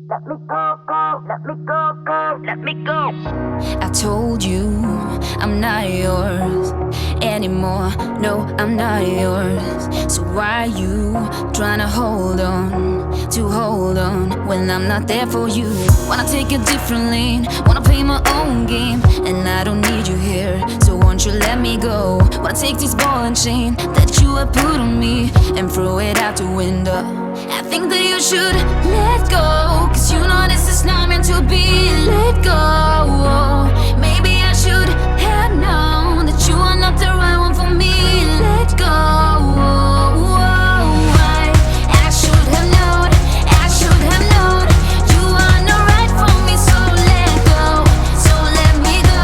Let me go, go, let me go, go, let me go. I told you I'm not yours anymore. No, I'm not yours. So why you trying to hold on when I'm not there for you? Wanna take a different lane, wanna play my own game, and I don't need you here. So won't you let me go? Wanna take this ball and chain that you have put on me and throw it out the window. I think that you should let go, cause you know this is not meant to be. Let go. Maybe I should have known that you are not the right one for me. Let go. I should have known, I should have known you are not right for me. So let go, so let me go,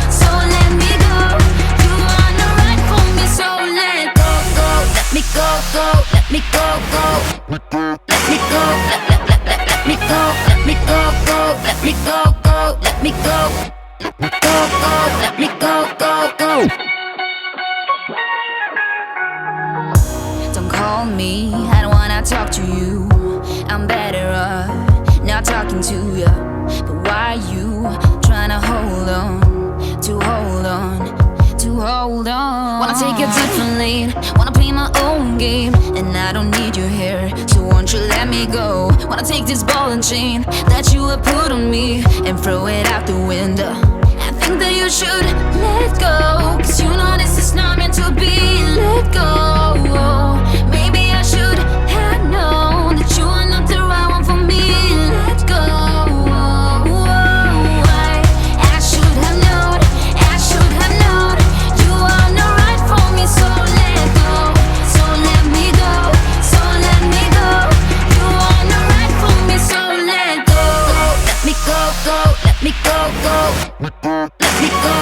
so let me go. You are not right for me, so let go, go. Let me go, go, let me go, go. Let me go, let me go, let me go, go, let me go, go, let me go, go, go, let me go, go, go. Don't call me, I don't wanna talk to you. I'm better off not talking to you. But why you trying to hold on, to hold on, to hold on? Wanna take a different lane, wanna play my own game, and I don't need you here. So won't you let me go? Wanna take this ball and chain that you have put on me and throw it out the window. I think that you should let go, cause you know this is not meant to be. Let go. Maybe I should have known that you are not the right one for me. Let go. I should have known, I should have known you are not right for me. So let go, so let me go, so let me go. You are not right for me, so let go. Let me go, go, let me go, go. Let me go,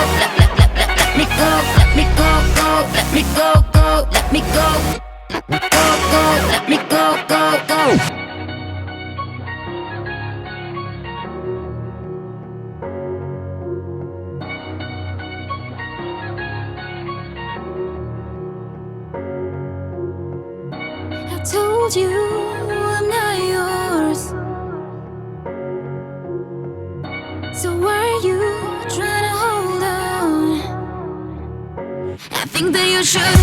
let me go, let me go, go. Let me go, go, let me go, go, go. Let me go, go, go. I told you I'm not yours. So why are you trying to hold on? I think that you should